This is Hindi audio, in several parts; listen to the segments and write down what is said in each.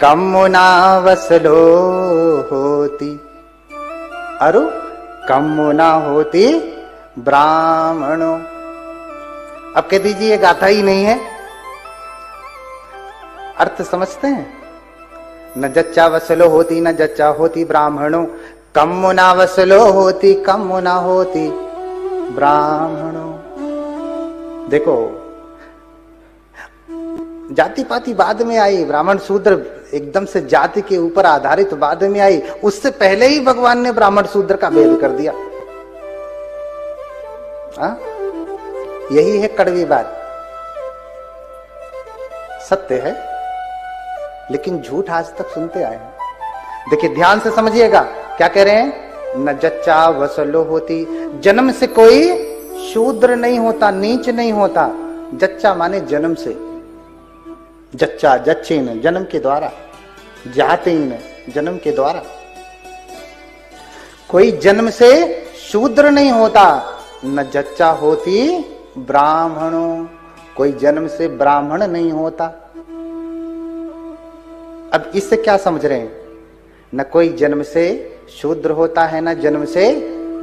कम्मुना वसलो होती, अरु कम्मुना होती ब्राह्मणों। अब कह दीजिए ये गाथा ही नहीं है, अर्थ समझते हैं? न जच्चा वसलो होती न जच्चा होती ब्राह्मणों, कम्मुना वसलो होती कम्मुना होती ब्राह्मणों। देखो जाति पाति बाद में आई, ब्राह्मण शूद्र एकदम से जाति के ऊपर आधारित बाद में आई, उससे पहले ही भगवान ने ब्राह्मण शूद्र का भेद कर दिया। यही है कड़वी बात, सत्य है लेकिन झूठ आज तक सुनते आए हैं। देखिए ध्यान से समझिएगा क्या कह रहे हैं, न जच्चा वसलो होती, जन्म से कोई शूद्र नहीं होता, नीच नहीं होता। जच्चा माने जन्म से, जच्चा जच्चीन जन्म के द्वारा, जातीन जन्म के द्वारा, कोई जन्म से शूद्र नहीं होता। न जच्चा होती ब्राह्मणों, कोई जन्म से ब्राह्मण नहीं होता। अब इससे क्या समझ रहे हैं, न कोई जन्म से शूद्र होता है न जन्म से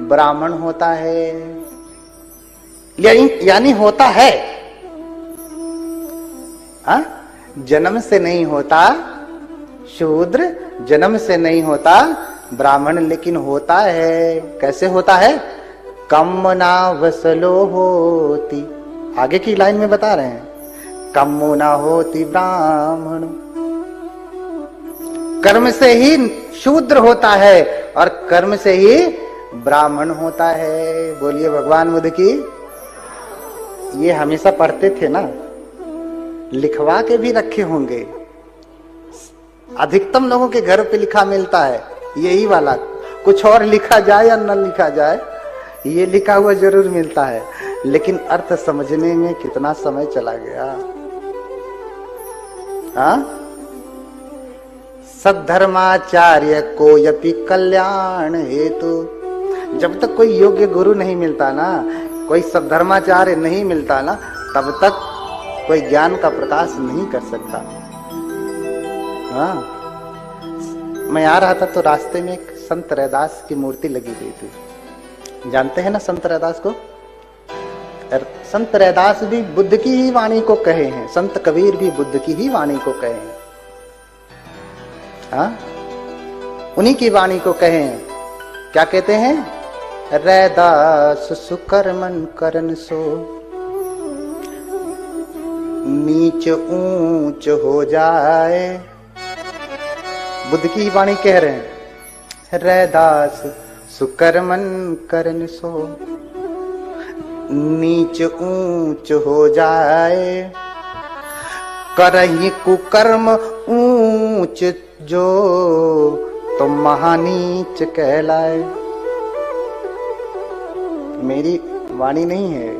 ब्राह्मण होता है, यानी होता है, जन्म से नहीं होता शूद्र, जन्म से नहीं होता ब्राह्मण, लेकिन होता है। कैसे होता है, कम्मुना वसलो होती, आगे की लाइन में बता रहे हैं, कम्मुना होती ब्राह्मण। कर्म से ही शूद्र होता है और कर्म से ही ब्राह्मण होता है। बोलिए भगवान बुद्ध की। ये हमेशा पढ़ते थे ना, लिखवा के भी रखे होंगे, अधिकतम लोगों के घर पे लिखा मिलता है यही वाला, कुछ और लिखा जाए या न लिखा जाए ये लिखा हुआ जरूर मिलता है, लेकिन अर्थ समझने में कितना समय चला गया। सद्धर्माचार्य को यपि कल्याण हेतु, जब तक कोई योग्य गुरु नहीं मिलता ना, कोई सद्धर्माचार्य नहीं मिलता ना, तब तक कोई ज्ञान का प्रकाश नहीं कर सकता। मैं आ रहा था तो रास्ते में एक संत रैदास की मूर्ति लगी हुई थी। जानते हैं ना संत रैदास को? संत रैदास भी बुद्ध की ही वाणी को कहे हैं, संत कबीर भी बुद्ध की ही वाणी को कहे हैं। उन्हीं की वाणी को कहे हैं। क्या कहते हैं, रैदास सुकर्मन करन सो, नीच ऊंच हो जाए। बुद्ध की वाणी कह रहे हैं, रैदास सुकर्मन करन सो, नीच ऊंच हो जाए। करही कुकर्म ऊंच जो, तो महानीच कहलाए। मेरी वाणी नहीं है,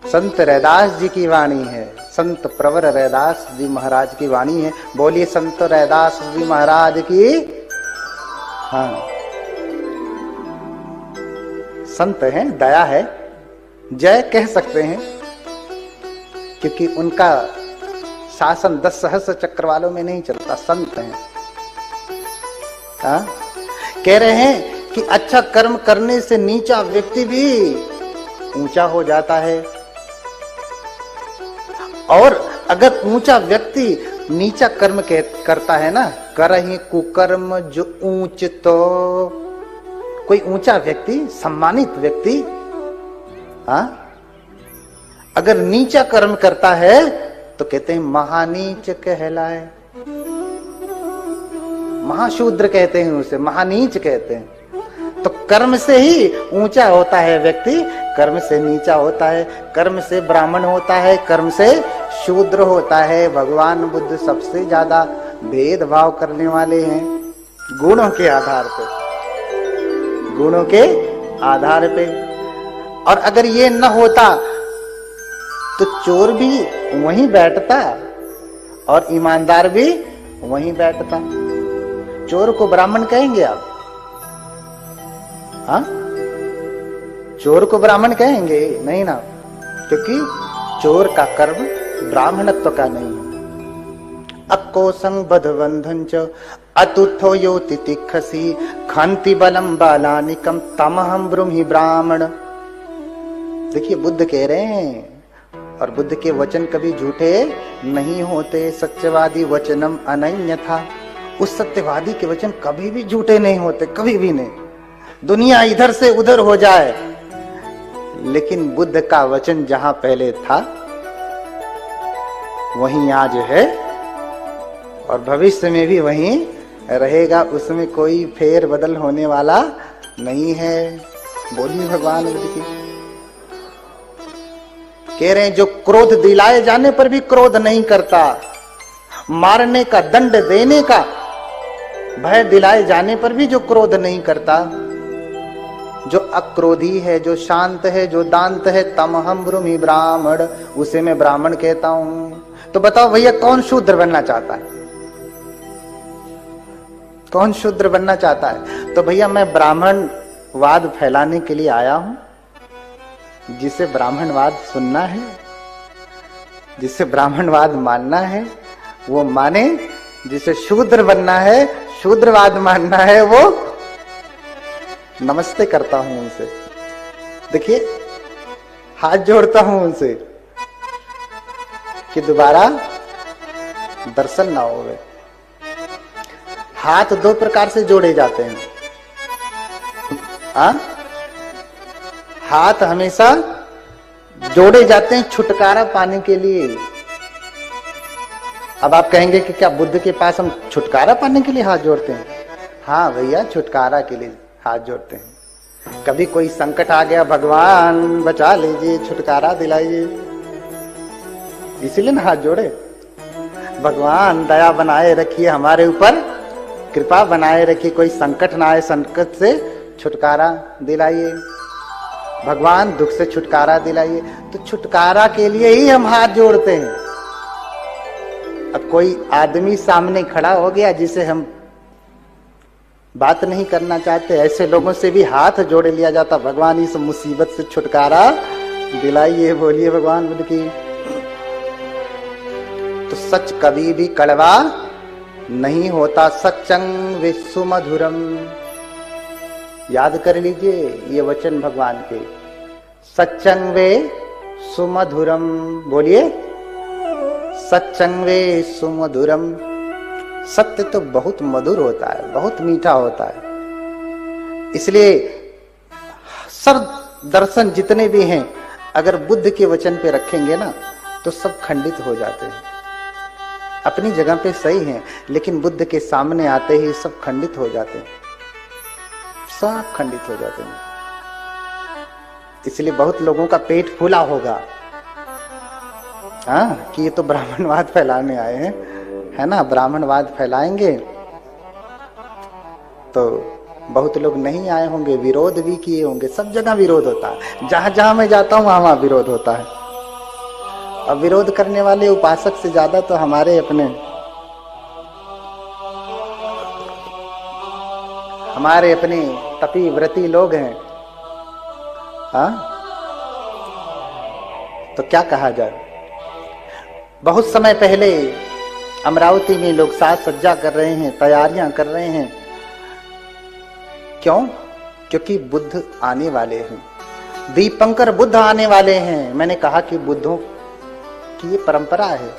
संत रैदास जी की वाणी है, संत प्रवर रैदास जी महाराज की वाणी है। बोलिए संत रैदास जी महाराज की। हाँ, संत हैं, दया है, जय कह सकते हैं, क्योंकि उनका शासन 10 सहस्र चक्र वालों में नहीं चलता, संत हैं। कह रहे हैं कि अच्छा कर्म करने से नीचा व्यक्ति भी ऊंचा हो जाता है, और अगर ऊंचा व्यक्ति नीचा कर्म करता है ना, करहि कुकर्म जो ऊंच, तो कोई ऊंचा व्यक्ति, सम्मानित व्यक्ति, अगर नीचा कर्म करता है तो कहते हैं महानीच कहलाए। महाशूद्र कहते हैं उसे, महानीच कहते हैं। तो कर्म से ही ऊंचा होता है व्यक्ति, कर्म से नीचा होता है, कर्म से ब्राह्मण होता है, कर्म से शूद्र होता है। भगवान बुद्ध सबसे ज्यादा भेदभाव करने वाले हैं गुणों के आधार पे, गुणों के आधार पे। और अगर ये न होता तो चोर भी वहीं बैठता और ईमानदार भी वहीं बैठता। चोर को ब्राह्मण कहेंगे आप? हाँ, चोर को ब्राह्मण कहेंगे नहीं ना, क्योंकि चोर का कर्म ब्राह्मणत्व का नहीं है। अकोसं बधबंधन च अतुथो यो तितिखसी खांति बलम बालानिकम तमहम ब्रूहि ब्राह्मण। देखिए बुद्ध कह रहे हैं, और बुद्ध के वचन कभी झूठे नहीं होते। सत्यवादी वचनम अनन्यथा, उस सत्यवादी के वचन कभी भी झूठे नहीं होते, कभी भी नहीं। दुनिया इधर से उधर हो जाए, लेकिन बुद्ध का वचन जहां पहले था वहीं आज है और भविष्य में भी वहीं रहेगा। उसमें कोई फेर बदल होने वाला नहीं है। बोलिए भगवान बुद्ध की। कह रहे हैं जो क्रोध दिलाए जाने पर भी क्रोध नहीं करता, मारने का दंड देने का भय दिलाए जाने पर भी जो क्रोध नहीं करता, जो अक्रोधी है, जो शांत है, जो दांत है, तमहम ब्रूहि ब्राह्मण, उसे मैं ब्राह्मण कहता हूं। तो बताओ भैया कौन शूद्र बनना चाहता है? कौन शूद्र बनना चाहता है? तो भैया मैं ब्राह्मणवाद फैलाने के लिए आया हूं। जिसे ब्राह्मणवाद सुनना है, जिसे ब्राह्मणवाद मानना है वो माने, जिसे शूद्र बनना है, शूद्रवाद मानना है, वो नमस्ते करता हूं उनसे। देखिए हाथ जोड़ता हूं उनसे कि दोबारा दर्शन ना होवे। हाथ दो प्रकार से जोड़े जाते हैं। हाथ हमेशा जोड़े जाते हैं छुटकारा पाने के लिए। अब आप कहेंगे कि क्या बुद्ध के पास हम छुटकारा पाने के लिए हाथ जोड़ते हैं? हाँ भैया, छुटकारा के लिए हाथ जोड़ते हैं। कभी कोई संकट आ गया, भगवान बचा लीजिए, छुटकारा दिलाइए, इसीलिए ना हाथ जोड़े। भगवान दया बनाए रखिए हमारे ऊपर, कृपा बनाए रखिए, कोई संकट ना आए, संकट से छुटकारा दिलाइए, भगवान दुख से छुटकारा दिलाइए। तो छुटकारा के लिए ही हम हाथ जोड़ते हैं। अब कोई आदमी सामने खड़ा हो गया जिसे हम बात नहीं करना चाहते, ऐसे लोगों से भी हाथ जोड़ लिया जाता, भगवान इस मुसीबत से छुटकारा दिलाइए। बोलिए भगवान बुद्ध की। तो सच कभी भी कड़वा नहीं होता। सच्चंग विश्व मधुरम, याद कर लीजिए ये वचन भगवान के। सच्चंग वे सुमधुरम, बोलिए सच्चंग वे सुमधुरम। सत्य तो बहुत मधुर होता है, बहुत मीठा होता है। इसलिए सब दर्शन जितने भी हैं अगर बुद्ध के वचन पे रखेंगे ना तो सब खंडित हो जाते हैं। अपनी जगह पे सही हैं, लेकिन बुद्ध के सामने आते ही सब खंडित हो जाते हैं, सब खंडित हो जाते हैं। इसलिए बहुत लोगों का पेट फूला होगा, हाँ, कि ये तो ब्राह्मणवाद फैलाने आए हैं, है ना, ब्राह्मणवाद फैलाएंगे। तो बहुत लोग नहीं आए होंगे, विरोध भी किए होंगे। सब जगह विरोध होता है, जहां जहां मैं जाता हूं वहां वहां विरोध होता है। अब विरोध करने वाले उपासक से ज्यादा तो हमारे अपने तपी व्रती लोग हैं। हाँ, तो क्या कहा जाए। बहुत समय पहले अमरावती में लोग साज सज्जा कर रहे हैं, तैयारियां कर रहे हैं। क्यों? क्योंकि बुद्ध आने वाले हैं, दीपंकर बुद्ध आने वाले हैं। मैंने कहा कि बुद्धों की ये परंपरा है।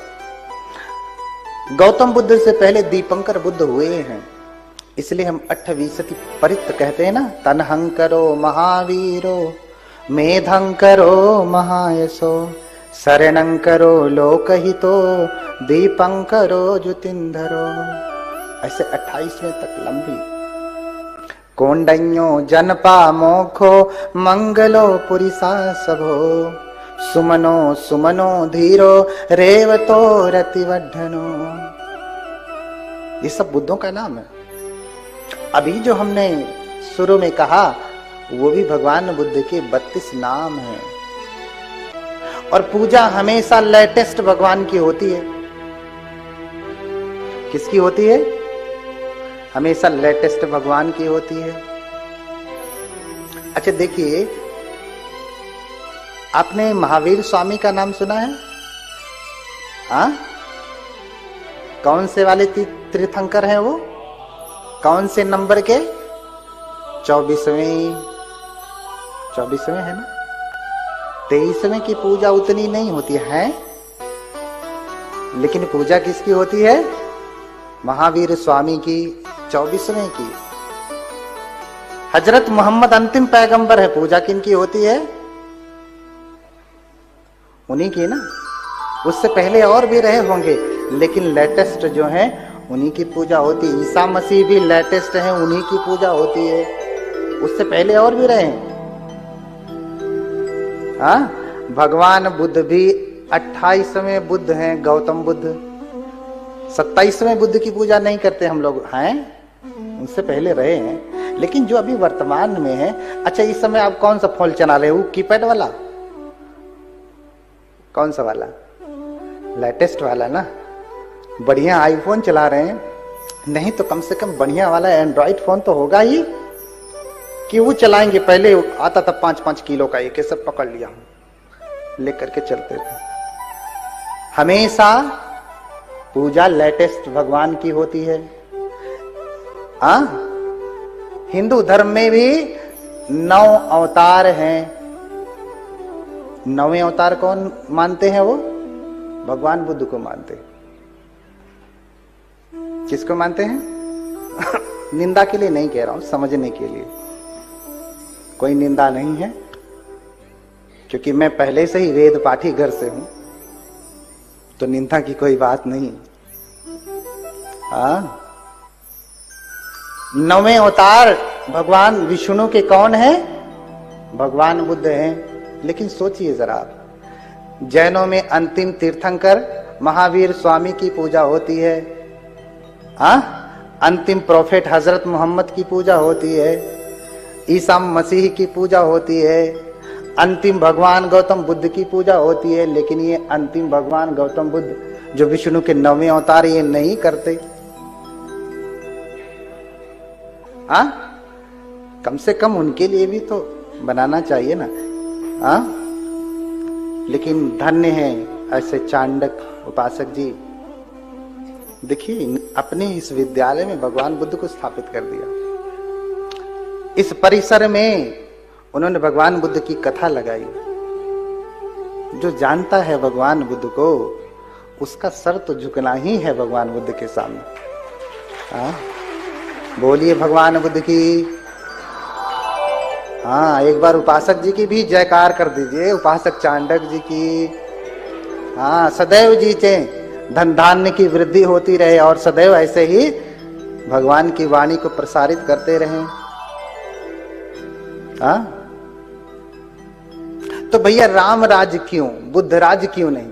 गौतम बुद्ध से पहले दीपंकर बुद्ध हुए हैं, इसलिए हम 28 परित कहते हैं ना। तनहंकरो महावीरो, मेधंकरो महायशो, शरणंकरो लोकहितो, दीपंकरो ज्योतिंधरो। ऐसे 28वें तक लंबी। कोंडन्यो जनपा मोखो, मंगलो पुरिसा सबो, सुमनो सुमनो धीरो, रेवतो रतिवर्धनो। ये सब बुद्धों का नाम है। अभी जो हमने शुरू में कहा वो भी भगवान बुद्ध के 32 नाम हैं। और पूजा हमेशा लेटेस्ट भगवान की होती है। किसकी होती है? हमेशा लेटेस्ट भगवान की होती है। अच्छा देखिए, आपने महावीर स्वामी का नाम सुना है? हाँ, कौन से वाले तीर्थंकर हैं वो? कौन से नंबर के? 24वें। 24वें है ना? 23वें की पूजा उतनी नहीं होती है, लेकिन पूजा किसकी होती है? महावीर स्वामी की 24वें की। हजरत मोहम्मद अंतिम पैगंबर है, पूजा किनकी होती है? उन्हीं की ना। उससे पहले और भी रहे होंगे, लेकिन लेटेस्ट जो है उन्हीं की पूजा होती है। ईसा मसीह भी लेटेस्ट है, उन्हीं की पूजा होती है। उससे पहले और भी रहे। हाँ, भगवान बुद्ध भी 28वें बुद्ध हैं, गौतम बुद्ध। 27वें बुद्ध की पूजा नहीं करते हम लोग हैं, उनसे पहले रहे हैं। लेकिन जो अभी वर्तमान में है, अच्छा इस समय आप कौन सा फोन चला रहे हो? कीपैड वाला? कौन सा वाला? लेटेस्ट वाला ना। बढ़िया आईफोन चला रहे हैं? नहीं तो कम से कम बढ़िया वाला एंड्रॉइड फोन तो होगा ही, कि वो चलाएंगे। पहले आता था 5-5 किलो का, एक सब पकड़ लिया हूं, लेकर के चलते थे। हमेशा पूजा लेटेस्ट भगवान की होती है। हिंदू धर्म में भी 9 अवतार हैं। 9वें अवतार कौन मानते हैं? वो भगवान बुद्ध को मानते हैं। किसको मानते हैं? निंदा के लिए नहीं कह रहा हूं, समझने के लिए। कोई निंदा नहीं है, क्योंकि मैं पहले से ही वेद पाठी घर से हूं, तो निंदा की कोई बात नहीं। 9वें अवतार भगवान विष्णु के कौन है? भगवान बुद्ध हैं। लेकिन सोचिए जरा, जैनों में अंतिम तीर्थंकर महावीर स्वामी की पूजा होती है। अंतिम प्रोफेट हजरत मोहम्मद की पूजा होती है। ईसा मसीह की पूजा होती है। अंतिम भगवान गौतम बुद्ध की पूजा होती है। लेकिन ये अंतिम भगवान गौतम बुद्ध जो विष्णु के 9वें अवतार, ये नहीं करते। कम से कम उनके लिए भी तो बनाना चाहिए ना। लेकिन धन्य है ऐसे चांडक उपासक जी। देखिए, अपने इस विद्यालय में भगवान बुद्ध को स्थापित कर दिया। इस परिसर में उन्होंने भगवान बुद्ध की कथा लगाई। जो जानता है भगवान बुद्ध को, उसका सर तो झुकना ही है भगवान बुद्ध के सामने। बोलिए भगवान बुद्ध की। एक बार उपासक जी की भी जयकार कर दीजिए, उपासक चांडक जी की। सदैव जीते, धन धान्य की वृद्धि होती रहे, और सदैव ऐसे ही भगवान की वाणी को प्रसारित करते रहें। तो भैया राम राज्य क्यों, बुद्ध राज्य क्यों नहीं?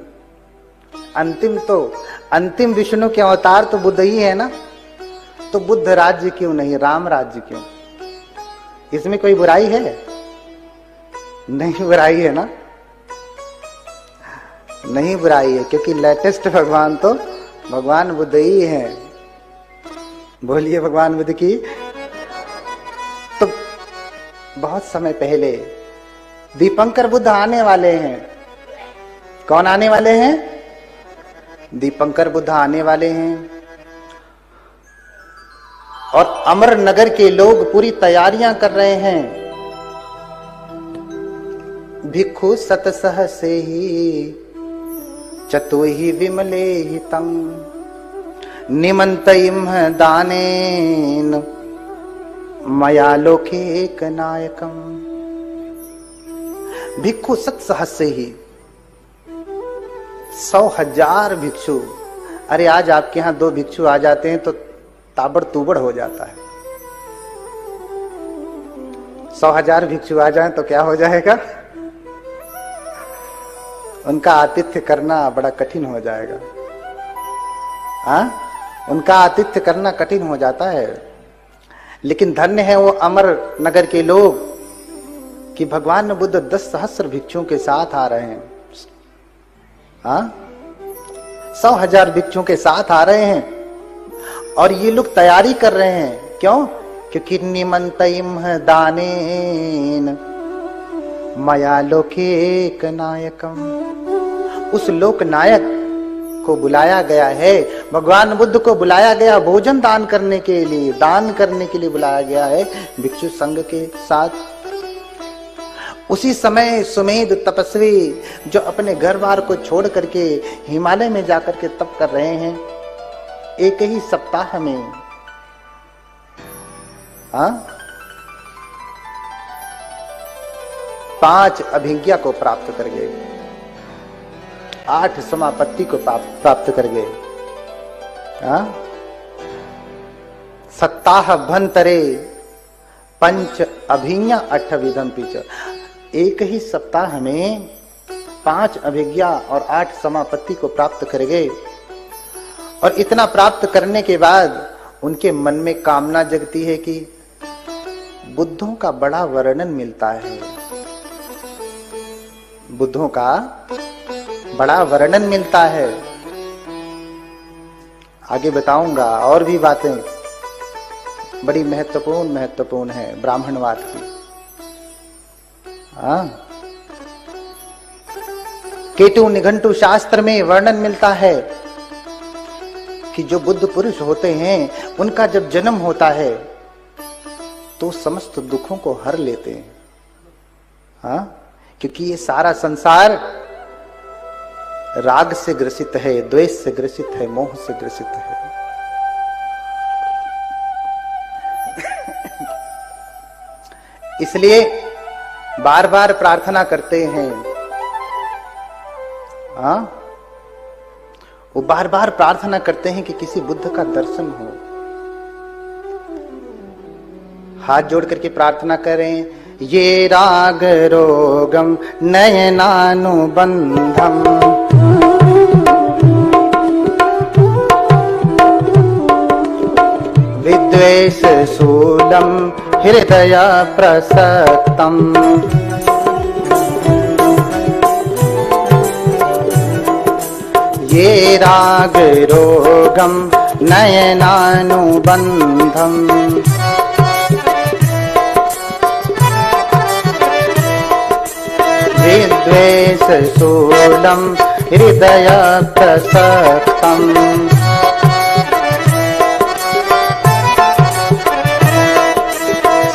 अंतिम विष्णु के अवतार तो बुद्ध ही है ना, तो बुद्ध राज्य क्यों नहीं, राम राज्य क्यों? इसमें कोई बुराई है? नहीं बुराई है ना, नहीं बुराई है, क्योंकि लेटेस्ट भगवान तो भगवान बुद्ध ही है। बोलिए भगवान बुद्ध की। तो बहुत समय पहले दीपंकर बुद्ध आने वाले हैं। कौन आने वाले हैं? दीपंकर बुद्ध आने वाले हैं। और अमर नगर के लोग पूरी तैयारियां कर रहे हैं। भिक्षु सतसह से ही चतुहि विमले हितं निमंतयिम दानेन मया लोके एक नायकम। भिक्षु सतसहस्र ही 100,000 भिक्षु। अरे आज आपके यहां 2 भिक्षु आ जाते हैं तो ताबड़तोड़ हो जाता है। 100,000 भिक्षु आ जाएं तो क्या हो जाएगा? उनका आतिथ्य करना बड़ा कठिन हो जाएगा। उनका आतिथ्य करना कठिन हो जाता है। लेकिन धन्य है वो अमर नगर के लोग कि भगवान बुद्ध 10 सहस्र भिक्षुओं के साथ आ रहे हैं। 100,000 भिक्षुओं के साथ आ रहे हैं, और ये लोग तैयारी कर रहे हैं। क्यों? क्योंकि निमंतयिम दानेन मया लोके एक नायकम। उस लोक नायक को बुलाया गया है, भगवान बुद्ध को बुलाया गया भोजन दान करने के लिए, दान करने के लिए बुलाया गया है भिक्षु संघ के साथ। उसी समय सुमेध तपस्वी जो अपने घर बार को छोड़ करके हिमालय में जाकर के तप कर रहे हैं, एक ही सप्ताह में 5 अभिज्ञा को प्राप्त कर गए, 8 समापत्ति को प्राप्त कर गए। सप्ताह भंतरे पंच अभिज्ञा 8 विधम पीछ। एक ही सप्ताह में 5 अभिज्ञा और 8 समापत्ति को प्राप्त कर गए। और इतना प्राप्त करने के बाद उनके मन में कामना जगती है कि बुद्धों का बड़ा वर्णन मिलता है, बुद्धों का बड़ा वर्णन मिलता है। आगे बताऊंगा और भी बातें बड़ी महत्वपूर्ण है ब्राह्मणवाद की। केटु निघंटु शास्त्र में वर्णन मिलता है कि जो बुद्ध पुरुष होते हैं उनका जब जन्म होता है तो समस्त दुखों को हर लेते हैं। क्योंकि ये सारा संसार राग से ग्रसित है, द्वेष से ग्रसित है, मोह से ग्रसित है। इसलिए बार बार प्रार्थना करते हैं। वो बार बार प्रार्थना करते हैं कि किसी बुद्ध का दर्शन हो। हाथ जोड़ करके प्रार्थना करें, ये राग रोगम नयनानुबंधम विद्वेष शूलम हृदय प्रसक्तम ये राग रोगम नयनानुबंधम विद्वेष शूलम हृदय प्रसक्तम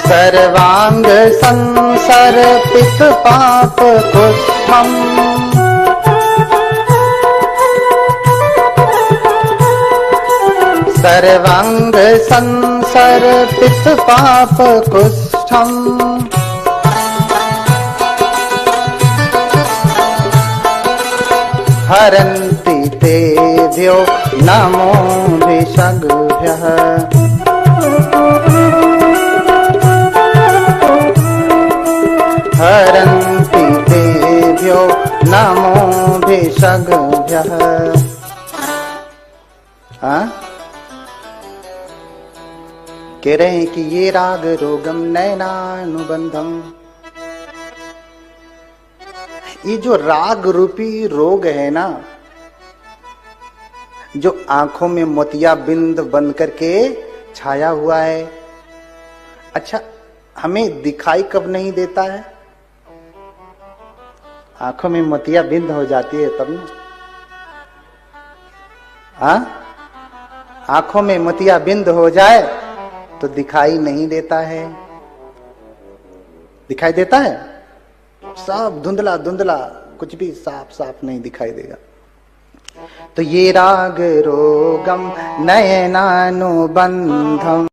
सर्वांग संसर्पित पाप कुष्ठम सर्वांग संसर्पित पाप कुष्ठम हरन्ति तेभ्यो नमो भिषग्भ्यः हरन्ति तेभ्यो नमो भिषग्भ्यः। कह रहे हैं कि ये राग रोगम नयनानुबंधम, ये जो राग रूपी रोग है ना, जो आंखों में मोतिया बिंद बन करके छाया हुआ है, अच्छा हमें दिखाई कब नहीं देता है? आंखों में मोतिया बिंद हो जाती है तब ना। आंखों में मोतिया बिंद हो जाए तो दिखाई नहीं देता है। दिखाई देता है? सब धुंधला धुंधला, कुछ भी साफ साफ नहीं दिखाई देगा। तो ये राग रोगम नयनानुबंधम